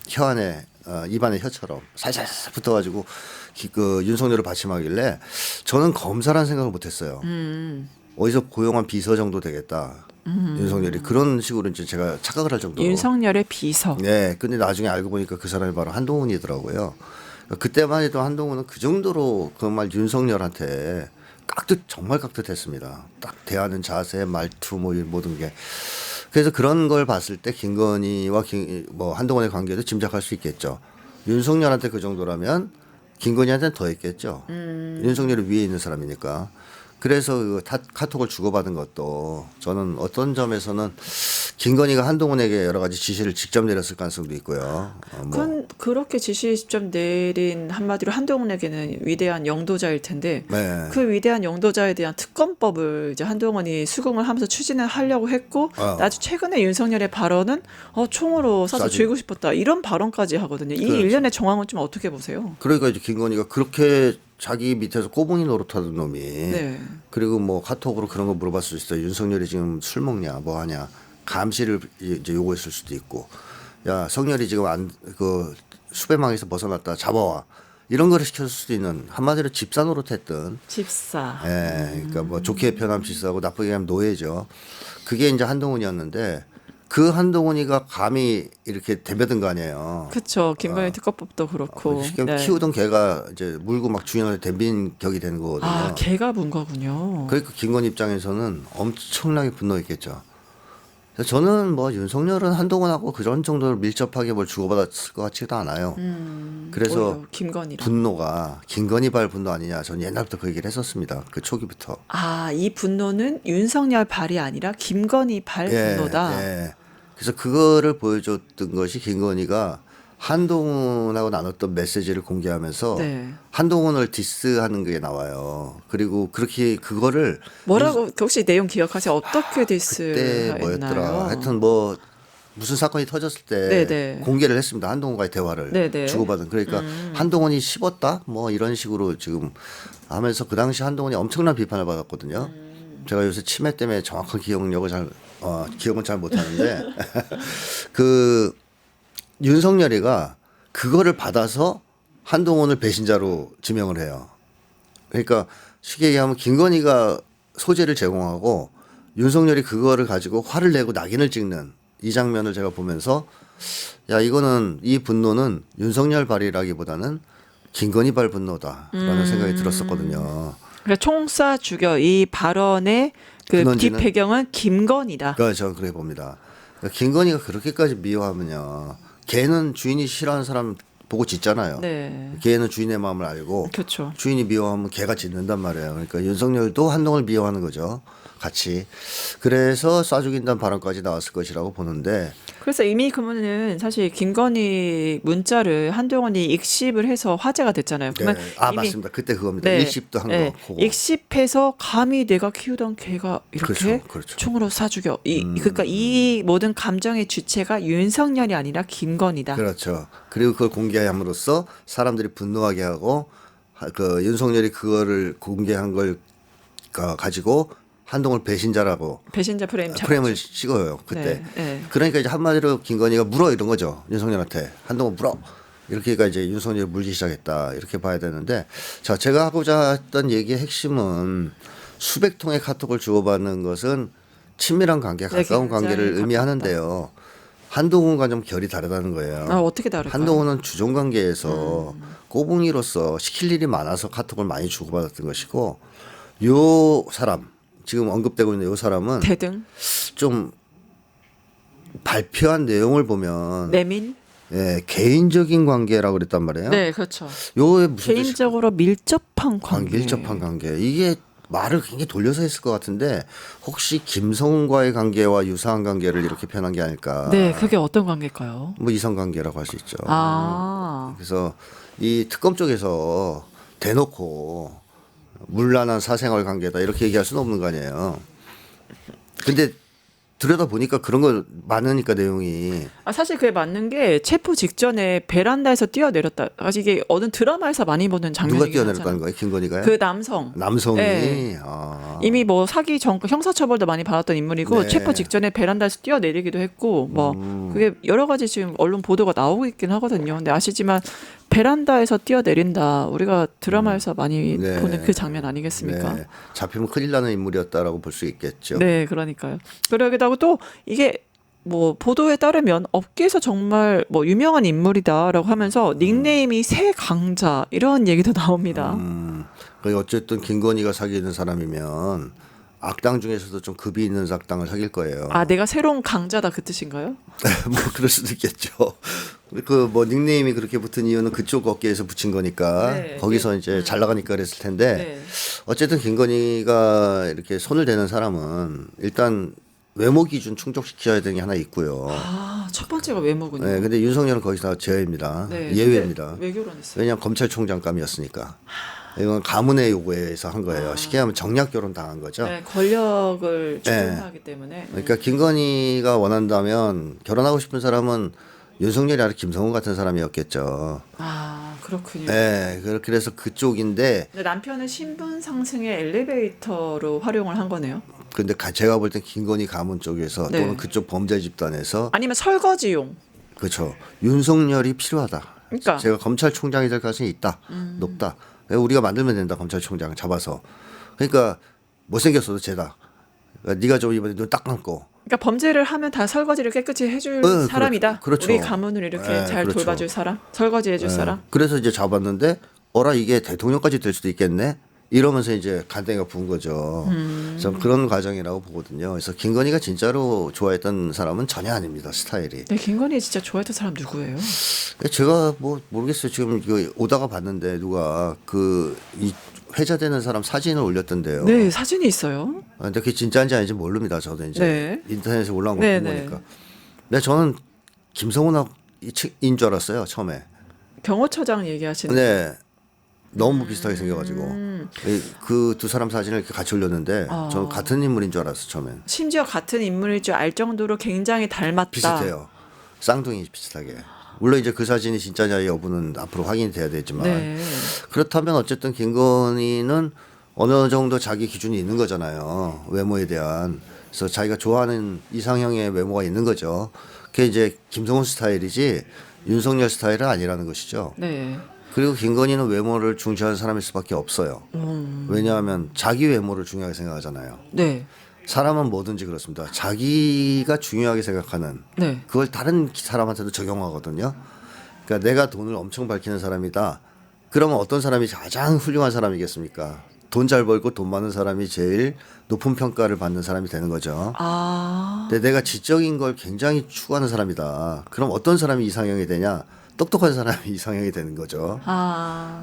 Speaker 2: 혀 안에 입안에 혀처럼 살살 붙어가지고 그 윤석열을 받침하길래 저는 검사란 생각을 못했어요. 어디서 고용한 비서 정도 되겠다. 윤석열이 그런 식으로 이제 제가 착각을 할 정도로.
Speaker 1: 윤석열의 비서.
Speaker 2: 네, 근데 나중에 알고 보니까 그 사람이 바로 한동훈이더라고요. 그때만 해도 한동훈은 그 정도로 정말 윤석열한테 정말 깍듯했습니다. 딱 대하는 자세, 말투, 뭐 모든 게. 그래서 그런 걸 봤을 때 김건희와 뭐 한동훈의 관계도 짐작할 수 있겠죠. 윤석열한테 그 정도라면 김건희한테는 더 했겠죠. 윤석열이 위에 있는 사람이니까. 그래서 그 카톡을 주고받은 것도 저는 어떤 점에서는 김건희가 한동훈에게 여러 가지 지시를 직접 내렸을 가능성도 있고요.
Speaker 1: 그건 그렇게 지시 직접 내린 한마디로 한동훈에게는 위대한 영도자일 텐데
Speaker 2: 네.
Speaker 1: 그 위대한 영도자에 대한 특검법을 이제 한동훈이 수긍을 하면서 추진을 하려고 했고 나중 최근에 윤석열의 발언은 총으로 쏴서 죽이고 싶었다 이런 발언까지 하거든요. 이
Speaker 2: 그렇죠.
Speaker 1: 일련의 정황은 좀 어떻게 보세요?
Speaker 2: 그러니까 이제 김건희가 그렇게 자기 밑에서 꼬붕이 노릇하던 놈이
Speaker 1: 네.
Speaker 2: 그리고 뭐 카톡으로 그런 거 물어봤을 수 있어요. 윤석열이 지금 술 먹냐 뭐 하냐 감시를 이제 요구했을 수도 있고, 야 성열이 지금 그 수배망에서 벗어났다 잡아와 이런 거를 시켰을 수도 있는, 한마디로 집사 노릇했던.
Speaker 1: 집사.
Speaker 2: 예, 그러니까 뭐 좋게 표현하면 집사고 나쁘게 하면 노예죠. 그게 이제 한동훈이었는데 그 한동훈이가 감히 이렇게 대며든 거 아니에요.
Speaker 1: 그렇죠. 김건희 특검법도 그렇고.
Speaker 2: 쉽게
Speaker 1: 네.
Speaker 2: 키우던 개가 이제 물고 막 주인한테 덤빈 격이 되는 거거든요.
Speaker 1: 아, 개가 문 거군요.
Speaker 2: 그러니까 김건희 입장에서는 엄청나게 분노했겠죠. 그래서 저는 뭐 윤석열은 한동훈하고 그런 정도로 밀접하게 뭘 주고받았을 것 같지도 않아요. 그래서
Speaker 1: 오히려 김건희랑.
Speaker 2: 분노가 김건희 발 분노 아니냐. 저는 옛날부터 그 얘기를 했었습니다. 그 초기부터.
Speaker 1: 아, 이 분노는 윤석열 발이 아니라 김건희 발 분노다.
Speaker 2: 예. 그래서 그거를 보여줬던 것이 김건희가 한동훈하고 나눴던 메시지를 공개하면서
Speaker 1: 네.
Speaker 2: 한동훈을 디스하는 게 나와요. 그리고 그렇게 그거를
Speaker 1: 뭐라고 혹시 내용 기억하세요? 어떻게
Speaker 2: 그때
Speaker 1: 디스했나요?
Speaker 2: 뭐였더라. 하여튼 뭐 무슨 사건이 터졌을 때
Speaker 1: 네네.
Speaker 2: 공개를 했습니다. 한동훈과의 대화를
Speaker 1: 네네.
Speaker 2: 주고받은. 그러니까 한동훈이 씹었다 뭐 이런 식으로 지금 하면서 그 당시 한동훈이 엄청난 비판을 받았거든요. 제가 요새 치매 때문에 정확한 기억력을 기억은 잘 못하는데 그 윤석열이가 그거를 받아서 한동훈을 배신자로 지명을 해요. 그러니까 쉽게 얘기하면 김건희가 소재를 제공하고 윤석열이 그거를 가지고 화를 내고 낙인을 찍는 이 장면을 제가 보면서 야 이거는 이 분노는 윤석열 발이라기보다는 김건희 발 분노다라는 생각이 들었었거든요.
Speaker 1: 그러니까 총쏴 죽여 이 발언의 그
Speaker 2: 근원지는?
Speaker 1: 뒷배경은 김건희다.
Speaker 2: 그러니까 저는 그래 봅니다. 그러니까 김건희가 그렇게까지 미워하면요. 걔는 주인이 싫어하는 사람 보고 짖잖아요.
Speaker 1: 네.
Speaker 2: 걔는 주인의 마음을 알고
Speaker 1: 그렇죠.
Speaker 2: 주인이 미워하면 걔가 짖는단 말이에요. 그러니까 윤석열도 한동훈을 미워하는 거죠. 같이. 그래서 쏴 죽인다는 발언까지 나왔을 것이라고 보는데
Speaker 1: 그래서 이미 그러면은 사실 김건희 문자를 한동훈이 익십을 해서 화제가 됐잖아요. 그러면 이미
Speaker 2: 맞습니다. 그때 그겁니다.
Speaker 1: 네.
Speaker 2: 일십도 한
Speaker 1: 네.
Speaker 2: 거. 그거.
Speaker 1: 익십해서 감히 내가 키우던 개가 이렇게
Speaker 2: 그렇죠.
Speaker 1: 총으로 쏴 죽여. 그러니까 이 모든 감정의 주체가 윤석열이 아니라 김건희다.
Speaker 2: 그렇죠. 그리고 그걸 공개함으로써 사람들이 분노하게 하고 그 윤석열이 그거를 공개한 걸 가지고 한동훈 배신자라고
Speaker 1: 배신자 프레임
Speaker 2: 프레임을 찍어요. 그때.
Speaker 1: 네, 네.
Speaker 2: 그러니까 이제 한마디로 김건희가 물어 이런 거죠. 윤석열한테 한동훈 물어. 이렇게가 이제 윤석열이 물기 시작했다 이렇게 봐야 되는데 자 제가 하고자 했던 얘기의 핵심은 수백 통의 카톡을 주고받는 것은 친밀한 관계, 가까운 관계를 의미하는데요. 한동훈과 좀 결이 다르다는 거예요.
Speaker 1: 어떻게 다를까요?
Speaker 2: 한동훈은 주종 관계에서 꼬붕이로서 시킬 일이 많아서 카톡을 많이 주고받았던 것이고 요 사람 지금 언급되고 있는 요 사람은
Speaker 1: 대등,
Speaker 2: 좀 발표한 내용을 보면
Speaker 1: 내민.
Speaker 2: 예, 개인적인 관계라고 그랬단 말이에요.
Speaker 1: 네, 그렇죠.
Speaker 2: 요에 무슨
Speaker 1: 개인적으로 밀접한 관계.
Speaker 2: 밀접한 관계. 이게 말을 굉장히 돌려서 했을 것 같은데 혹시 김성훈과의 관계와 유사한 관계를 이렇게 표현한 게 아닐까.
Speaker 1: 네, 그게 어떤 관계일까요?
Speaker 2: 뭐 이성 관계라고 할 수 있죠.
Speaker 1: 아,
Speaker 2: 그래서 이 특검 쪽에서 대놓고 문란한 사생활 관계다 이렇게 얘기할 수는 없는 거 아니에요. 근데 들여다 보니까 그런 거 많으니까 내용이
Speaker 1: 사실 그게 맞는 게 체포 직전에 베란다에서 뛰어내렸다. 사실 이게 어느 드라마에서 많이 보는
Speaker 2: 누가
Speaker 1: 장면이긴
Speaker 2: 뛰어내렸다는
Speaker 1: 하잖아요.
Speaker 2: 거예요? 김건희가요?
Speaker 1: 그 남성.
Speaker 2: 남성이
Speaker 1: 네.
Speaker 2: 아.
Speaker 1: 이미 뭐 사기 전 형사처벌도 많이 받았던 인물이고
Speaker 2: 네.
Speaker 1: 체포 직전에 베란다에서 뛰어내리기도 했고 뭐 그게 여러 가지 지금 언론 보도가 나오고 있긴 하거든요. 근데 아시지만 베란다에서 뛰어내린다. 우리가 드라마에서 많이
Speaker 2: 네.
Speaker 1: 보는 그 장면 아니겠습니까?
Speaker 2: 네. 잡히면 큰일 나는 인물이었다라고 볼 수 있겠죠.
Speaker 1: 네, 그러니까요. 그러기도 하고 또 이게 뭐 보도에 따르면 업계에서 정말 뭐 유명한 인물이다라고 하면서 닉네임이 새 강자 이런 얘기도 나옵니다.
Speaker 2: 그러니까 어쨌든 김건희가 사귀는 사람이면 악당 중에서도 좀 급이 있는 악당을 사귈 거예요.
Speaker 1: 내가 새로운 강자다 그 뜻인가요?
Speaker 2: 뭐 그럴 수도 있겠죠. 그 뭐 닉네임이 그렇게 붙은 이유는 그쪽 업계에서 붙인 거니까
Speaker 1: 네.
Speaker 2: 거기서 이제 잘 나가니까 그랬을 텐데
Speaker 1: 네.
Speaker 2: 어쨌든 김건희가 이렇게 손을 대는 사람은 일단 외모 기준 충족시켜야 되는 게 하나 있고요.
Speaker 1: 첫 번째가 외모군요.
Speaker 2: 네, 근데 윤석열은 거기서 제외입니다.
Speaker 1: 네,
Speaker 2: 예외입니다.
Speaker 1: 근데 왜 결혼했어요?
Speaker 2: 왜냐하면 검찰총장감이었으니까. 이건 가문의 요구에 의해서 한 거예요. 쉽게 하면 정략 결혼 당한 거죠.
Speaker 1: 네, 권력을 추구하기 때문에.
Speaker 2: 그러니까 김건희가 원한다면 결혼하고 싶은 사람은 윤석열이 아니라 김성훈 같은 사람이었겠죠.
Speaker 1: 그렇군요.
Speaker 2: 네, 그래서 그쪽인데
Speaker 1: 근데 남편은 신분 상승의 엘리베이터로 활용을 한 거네요.
Speaker 2: 근데 제가 볼 땐 김건희 가문 쪽에서
Speaker 1: 네.
Speaker 2: 또는 그쪽 범죄 집단에서
Speaker 1: 아니면 설거지용.
Speaker 2: 그렇죠. 윤석열이 필요하다.
Speaker 1: 그러니까.
Speaker 2: 제가 검찰총장이 될 가능성이 있다. 높다. 우리가 만들면 된다. 검찰총장 잡아서. 그러니까 못생겼어도 쟤다. 그러니까 네가 좀 이번에 눈 딱 감고.
Speaker 1: 그러니까 범죄를 하면 다 설거지를 깨끗이 해줄 사람이다.
Speaker 2: 그렇죠.
Speaker 1: 우리 가문을 이렇게
Speaker 2: 네,
Speaker 1: 잘
Speaker 2: 그렇죠.
Speaker 1: 돌봐줄 사람, 설거지해줄 사람.
Speaker 2: 그래서 이제 잡았는데 어라 이게 대통령까지 될 수도 있겠네. 이러면서 이제 간땡이가 부은 거죠. 그래서 그런 과정이라고 보거든요. 그래서 김건희가 진짜로 좋아했던 사람은 전혀 아닙니다. 스타일이.
Speaker 1: 네, 김건희 진짜 좋아했던 사람 누구예요?
Speaker 2: 제가 뭐 모르겠어요. 지금 이거 오다가 봤는데 누가 이 회자되는 사람 사진을 올렸던데요.
Speaker 1: 네, 사진이 있어요.
Speaker 2: 근데 그게 진짜인지 아닌지 모릅니다. 저도 이제
Speaker 1: 네.
Speaker 2: 인터넷에 올라온 거
Speaker 1: 네,
Speaker 2: 본
Speaker 1: 네.
Speaker 2: 거니까. 근데 저는 김성훈인 줄 알았어요. 처음에.
Speaker 1: 경호처장 얘기하시는.
Speaker 2: 네. 너무 비슷하게 생겨가지고 그 두 사람 사진을 이렇게 같이 올렸는데 저는 같은 인물인 줄 알았어 처음엔.
Speaker 1: 심지어 같은 인물일 줄 알 정도로 굉장히 닮았다.
Speaker 2: 비슷해요. 쌍둥이 비슷하게. 물론 이제 그 사진이 진짜냐 여부는 앞으로 확인이 돼야 되지만
Speaker 1: 네.
Speaker 2: 그렇다면 어쨌든 김건희는 어느 정도 자기 기준이 있는 거잖아요. 외모에 대한. 그래서 자기가 좋아하는 이상형의 외모가 있는 거죠. 그게 이제 김성훈 스타일이지 윤석열 스타일은 아니라는 것이죠.
Speaker 1: 네.
Speaker 2: 그리고 김건희는 외모를 중시하는 사람일 수밖에 없어요. 왜냐하면 자기 외모를 중요하게 생각하잖아요.
Speaker 1: 네.
Speaker 2: 사람은 뭐든지 그렇습니다. 자기가 중요하게 생각하는
Speaker 1: 네.
Speaker 2: 그걸 다른 사람한테도 적용하거든요. 그러니까 내가 돈을 엄청 밝히는 사람이다. 그러면 어떤 사람이 가장 훌륭한 사람이겠습니까? 돈 잘 벌고 돈 많은 사람이 제일 높은 평가를 받는 사람이 되는 거죠. 근데 내가 지적인 걸 굉장히 추구하는 사람이다. 그럼 어떤 사람이 이상형이 되냐? 똑똑한 사람이 이상형이 되는 거죠.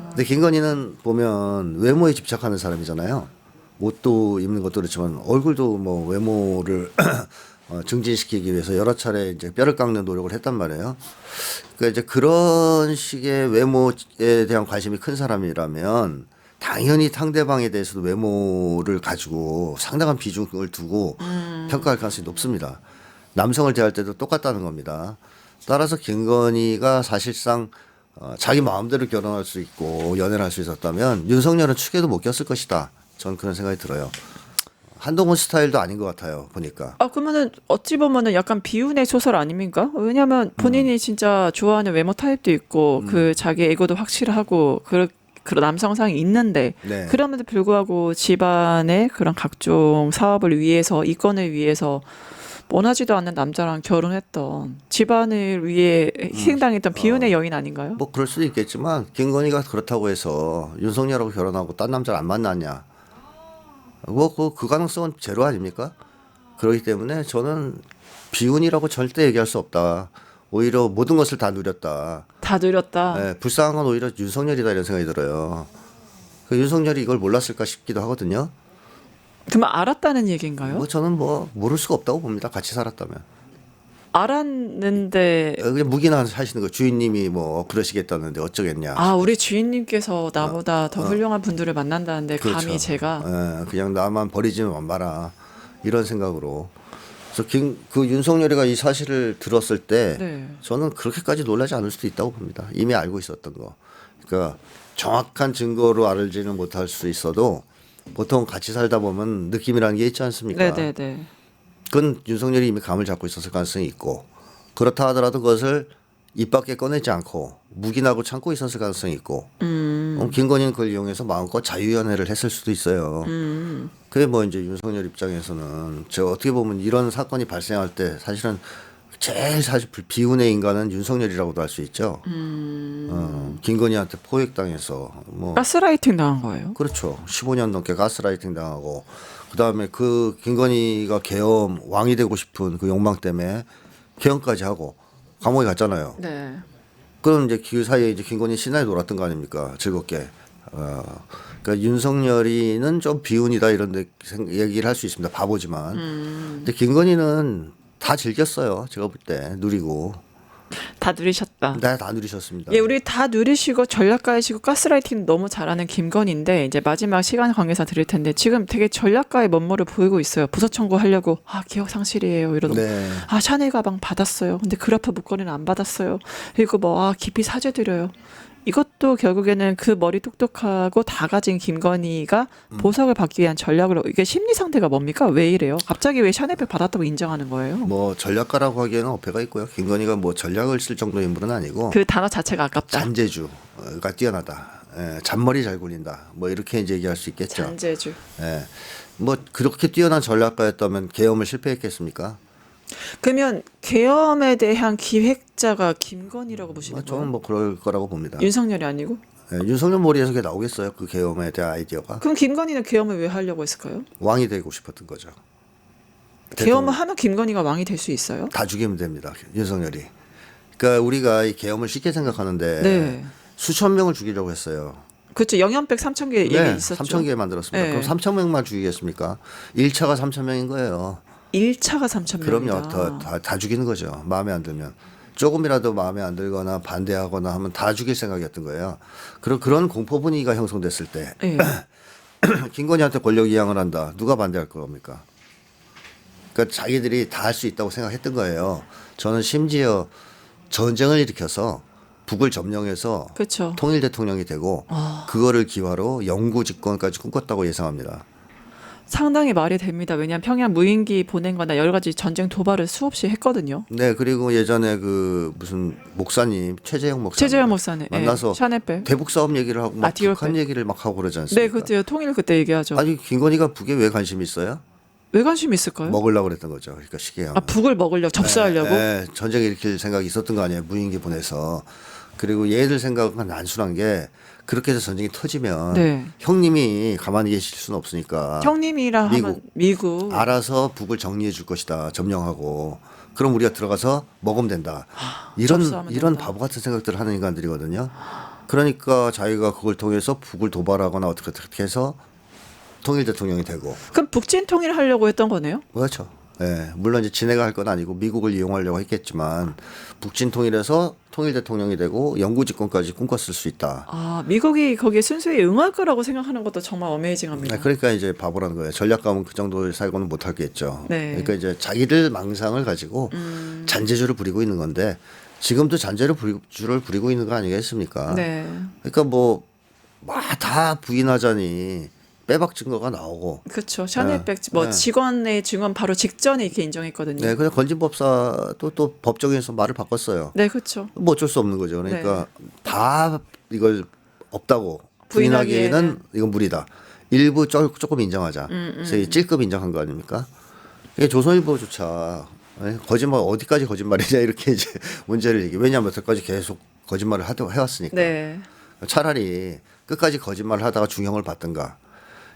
Speaker 2: 근데 김건희는 보면 외모에 집착하는 사람이잖아요. 옷도 입는 것도 그렇지만 얼굴도 뭐 외모를 증진시키기 위해서 여러 차례 이제 뼈를 깎는 노력을 했단 말이에요. 그러니까 이제 그런 식의 외모에 대한 관심이 큰 사람이라면 당연히 상대방에 대해서도 외모를 가지고 상당한 비중을 두고 평가할 가능성이 높습니다. 남성을 대할 때도 똑같다는 겁니다. 따라서 김건희가 사실상 자기 마음대로 결혼할 수 있고 연애를 할 수 있었다면 윤석열은 축에도 못 꼈을 것이다. 저는 그런 생각이 들어요. 한동훈 스타일도 아닌 것 같아요. 보니까.
Speaker 1: 아, 그러면은 어찌 보면은 약간 비운의 소설 아닙니까? 왜냐면 본인이 진짜 좋아하는 외모 타입도 있고 그 자기 에고도 확실하고 그런 남성상이 있는데
Speaker 2: 네.
Speaker 1: 그럼에도 불구하고 집안의 그런 각종 사업을 위해서 이권을 위해서 원하지도 않는 남자랑 결혼했던 집안을 위해 희생당했던 비운의 여인 아닌가요?
Speaker 2: 뭐 그럴 수도 있겠지만 김건희가 그렇다고 해서 윤석열하고 결혼하고 딴 남자를 안 만났냐? 뭐 그 가능성은 제로 아닙니까? 그렇기 때문에 저는 비운이라고 절대 얘기할 수 없다. 오히려 모든 것을 다 누렸다.
Speaker 1: 다 누렸다.
Speaker 2: 예, 불쌍한 건 오히려 윤석열이다 이런 생각이 들어요. 그 윤석열이 이걸 몰랐을까 싶기도 하거든요.
Speaker 1: 그러면 알았다는 얘기인가요?
Speaker 2: 뭐 저는 뭐 모를 수가 없다고 봅니다. 같이 살았다면.
Speaker 1: 알았는데
Speaker 2: 그냥 묵인한 하시는 거 주인님이 뭐 그러시겠다는데 어쩌겠냐.
Speaker 1: 아, 우리 주인님께서 나보다 더 훌륭한 분들을 만난다는데 감히 제가
Speaker 2: 예, 그냥 나만 버리지만 마라 이런 생각으로. 그래서 그 윤석열이가 이 사실을 들었을 때
Speaker 1: 네.
Speaker 2: 저는 그렇게까지 놀라지 않을 수도 있다고 봅니다. 이미 알고 있었던 거. 그러니까 정확한 증거로 알지는 못할 수 있어도 보통 같이 살다 보면 느낌이라는 게 있지 않습니까?
Speaker 1: 네네네.
Speaker 2: 그건 윤석열이 이미 감을 잡고 있었을 가능성이 있고 그렇다 하더라도 그것을 입 밖에 꺼내지 않고 묵인하고 참고 있었을 가능성이 있고 김건희는 그걸 이용해서 마음껏 자유연애를 했을 수도 있어요. 그게 뭐 이제 윤석열 입장에서는 저 어떻게 보면 이런 사건이 발생할 때 사실은 제일 사실 비운의 인간은 윤석열이라고도 할 수 있죠. 김건희한테 포획당해서 뭐
Speaker 1: 가스라이팅 당한 거예요.
Speaker 2: 그렇죠. 15년 넘게 가스라이팅 당하고 그다음에 그 김건희가 계엄 왕이 되고 싶은 그 욕망 때문에 계엄까지 하고 감옥에 갔잖아요.
Speaker 1: 네.
Speaker 2: 그럼 이제 그 사이에 이제 김건희 신나게 놀았던 거 아닙니까? 즐겁게. 그러니까 윤석열이는 좀 비운이다 이런 데 얘기를 할 수 있습니다. 바보지만. 근데 김건희는 다 즐겼어요. 제가 볼 때 누리고.
Speaker 1: 다 누리셨다.
Speaker 2: 네, 다 누리셨습니다.
Speaker 1: 예, 우리 다 누리시고 전략가이시고 가스라이팅 너무 잘하는 김건희인데 이제 마지막 시간 관계상 드릴 텐데 지금 되게 전략가의 면모를 보이고 있어요. 부서 청구하려고 아 기억 상실이에요 이러고
Speaker 2: 네.
Speaker 1: 아 샤넬 가방 받았어요. 근데 그라파 목걸이는 안 받았어요. 그리고 뭐 아 깊이 사죄드려요. 이것도 결국에는 그 머리 똑똑하고 다 가진 김건희가 보석을 받기 위한 전략으로 이게 심리 상태가 뭡니까? 왜 이래요? 갑자기 왜 샤넬백 받았다고 인정하는 거예요?
Speaker 2: 뭐 전략가라고 하기에는 어폐가 있고요. 김건희가 뭐 전략을 쓸 정도의 인물은 아니고
Speaker 1: 그 단어 자체가 아깝다.
Speaker 2: 잔재주가 뛰어나다. 예, 잔머리 잘 굴린다. 뭐 이렇게 이제 얘기할 수 있겠죠.
Speaker 1: 잔재주.
Speaker 2: 예. 뭐 그렇게 뛰어난 전략가였다면 계엄을 실패했겠습니까?
Speaker 1: 그러면 계엄에 대한 기획자가 김건희라고 보시는 거예요?
Speaker 2: 저는 뭐 그럴 거라고 봅니다.
Speaker 1: 윤석열이 아니고?
Speaker 2: 예, 윤석열 머리에서 그게 나오겠어요? 그 계엄에 대한 아이디어가
Speaker 1: 그럼 김건희는 계엄을 왜 하려고 했을까요?
Speaker 2: 왕이 되고 싶었던 거죠.
Speaker 1: 계엄을 하면 김건희가 왕이 될 수 있어요?
Speaker 2: 다 죽이면 됩니다. 윤석열이. 그러니까 우리가 이 계엄을 쉽게 생각하는데
Speaker 1: 네.
Speaker 2: 수천 명을 죽이려고 했어요.
Speaker 1: 그렇죠. 영연백 3,000개 얘기
Speaker 2: 네,
Speaker 1: 있었죠.
Speaker 2: 3,000개 만들었습니다.
Speaker 1: 네.
Speaker 2: 그럼 3,000명만 죽이겠습니까? 1차가 3,000명인 거예요.
Speaker 1: 1차가 3,000명이다.
Speaker 2: 그럼요. 다 죽이는 거죠. 마음에 안 들면. 조금이라도 마음에 안 들거나 반대하거나 하면 다 죽일 생각이었던 거예요. 그런 공포 분위기가 형성됐을 때
Speaker 1: 네.
Speaker 2: 김건희한테 권력 이양을 한다. 누가 반대할 겁니까? 그러니까 자기들이 다 할 수 있다고 생각했던 거예요. 저는 심지어 전쟁을 일으켜서 북을 점령해서
Speaker 1: 그렇죠.
Speaker 2: 통일 대통령이 되고 그거를 기화로 영구 집권까지 꿈꿨다고 예상합니다.
Speaker 1: 상당히 말이 됩니다. 왜냐하면 평양 무인기 보낸 거나 여러 가지 전쟁 도발을 수없이 했거든요.
Speaker 2: 네, 그리고 예전에 그 무슨 목사님 최재형 목사님
Speaker 1: 최재형 목사님
Speaker 2: 만나서
Speaker 1: 샤넬백.
Speaker 2: 대북 사업 얘기를 하고 막
Speaker 1: 디올백.
Speaker 2: 북한 얘기를 막 하고 그러지 않습니까?
Speaker 1: 네, 그때요. 통일 그때 얘기하죠.
Speaker 2: 아니 김건희가 북에 왜 관심이 있어요?
Speaker 1: 왜 관심 있을까요?
Speaker 2: 먹으려고 그랬던 거죠. 그러니까 시계형.
Speaker 1: 아, 북을 먹으려고 접수하려고.
Speaker 2: 네, 전쟁 일으킬 생각이 있었던 거 아니에요. 무인기 보내서. 그리고 얘들 생각은 단순한 게 그렇게 해서 전쟁이 터지면
Speaker 1: 네.
Speaker 2: 형님이 가만히 계실 수는 없으니까
Speaker 1: 형님이라 하면 미국.
Speaker 2: 알아서 북을 정리해 줄 것이다. 점령하고. 그럼 우리가 들어가서 먹으면 된다.
Speaker 1: 접수하면
Speaker 2: 이런
Speaker 1: 된다.
Speaker 2: 바보 같은 생각들을 하는 인간들이거든요. 그러니까 자기가 그걸 통해서 북을 도발하거나 어떻게 해서 통일 대통령이 되고.
Speaker 1: 그럼 북진 통일을 하려고 했던 거네요?
Speaker 2: 그렇죠. 예, 물론 이제 지네가 할 건 아니고 미국을 이용하려고 했겠지만 북진 통일해서 통일 대통령이 되고 영구 집권까지 꿈꿨을 수 있다.
Speaker 1: 아, 미국이 거기에 순수히 응할 거라고 생각하는 것도 정말 어메이징합니다.
Speaker 2: 네, 그러니까 이제 바보라는 거예요. 전략가면 그 정도 살고는 못하겠죠.
Speaker 1: 네.
Speaker 2: 그러니까 이제 자기들 망상을 가지고 잔재주를 부리고 있는 건데 지금도 잔재주를 부리고 있는 거 아니겠습니까?
Speaker 1: 네.
Speaker 2: 그러니까 뭐 다 부인하자니 빼박 증거가 나오고.
Speaker 1: 그렇죠. 샤넬백 뭐
Speaker 2: 네.
Speaker 1: 직원의 증언 바로 직전에 이렇게 인정했거든요.
Speaker 2: 네, 그래서 건진법사도 또 법정에서 말을 바꿨어요.
Speaker 1: 네, 그렇죠.
Speaker 2: 뭐 어쩔 수 없는 거죠. 그러니까 다 이걸 없다고
Speaker 1: 부인하기에는.
Speaker 2: 부인하기에는 이건 무리다. 일부 조금 인정하자. 그래서 이 찔끔 인정한 거 아닙니까? 이게 조선일보조차 거짓말 어디까지 거짓말이냐 이렇게 이제 문제를 얘기. 왜냐하면 여태까지 계속 거짓말을 해왔으니까.
Speaker 1: 네.
Speaker 2: 차라리 끝까지 거짓말을 하다가 중형을 받든가.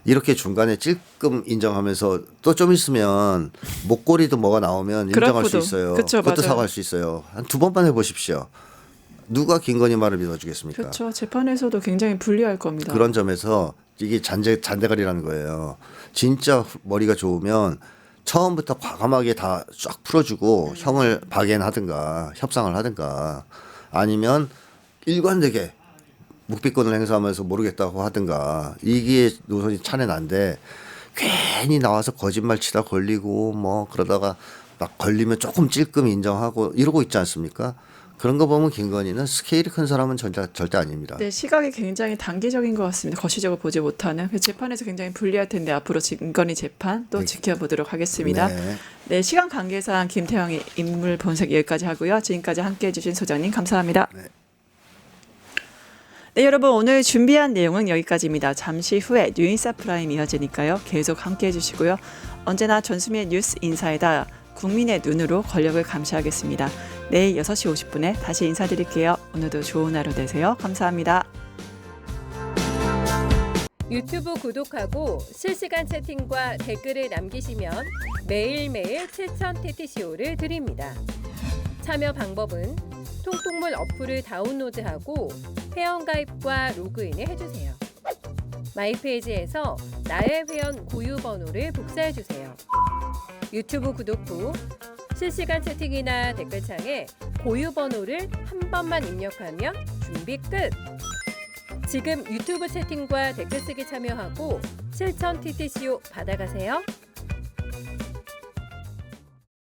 Speaker 2: 이렇게 중간에 찔끔 인정하면서 또 좀 있으면 목걸이도 뭐가 나오면 인정할 수
Speaker 1: 그렇고도.
Speaker 2: 있어요.
Speaker 1: 그쵸,
Speaker 2: 그것도
Speaker 1: 맞아요.
Speaker 2: 사과할 수 있어요. 한 2번만 해보십시오. 누가 김건희 말을 믿어주겠습니까?
Speaker 1: 그렇죠. 재판에서도 굉장히 불리할 겁니다.
Speaker 2: 그런 점에서 이게 잔대가리라는 거예요. 진짜 머리가 좋으면 처음부터 과감하게 다 쫙 풀어주고 형을 박앤하든가 협상을 하든가 아니면 일관되게 묵비권을 행사하면서 모르겠다고 하든가 이게 노선이 차례난데 괜히 나와서 거짓말 치다 걸리고 뭐 그러다가 막 걸리면 조금 찔끔 인정하고 이러고 있지 않습니까? 그런 거 보면 김건희는 스케일이 큰 사람은 절대 아닙니다.
Speaker 1: 네, 시각이 굉장히 단기적인 것 같습니다. 거시적으로 보지 못하는. 그래서 재판에서 굉장히 불리할 텐데 앞으로 김건희 재판 또 지켜보도록 하겠습니다.
Speaker 2: 네.
Speaker 1: 네, 시간 관계상 김태형의 인물 본색 여기까지 하고요. 지금까지 함께해 주신 소장님 감사합니다.
Speaker 2: 네.
Speaker 1: 네, 여러분 오늘 준비한 내용은 여기까지입니다. 잠시 후에 뉴인사 프라임 이어지니까요. 계속 함께해 주시고요. 언제나 전수미의 뉴스 인사이다. 국민의 눈으로 권력을 감시하겠습니다. 내일 6시 50분에 다시 인사드릴게요. 오늘도 좋은 하루 되세요. 감사합니다.
Speaker 3: 유튜브 구독하고 실시간 채팅과 댓글을 남기시면 매일매일 7천 TTCO를 드립니다. 참여 방법은 통통물 어플을 다운로드하고 회원가입과 로그인을 해주세요. 마이페이지에서 나의 회원 고유 번호를 복사해주세요. 유튜브 구독 후 실시간 채팅이나 댓글창에 고유 번호를 한 번만 입력하면 준비 끝! 지금 유튜브 채팅과 댓글 쓰기 참여하고 실천 TTCO 받아가세요.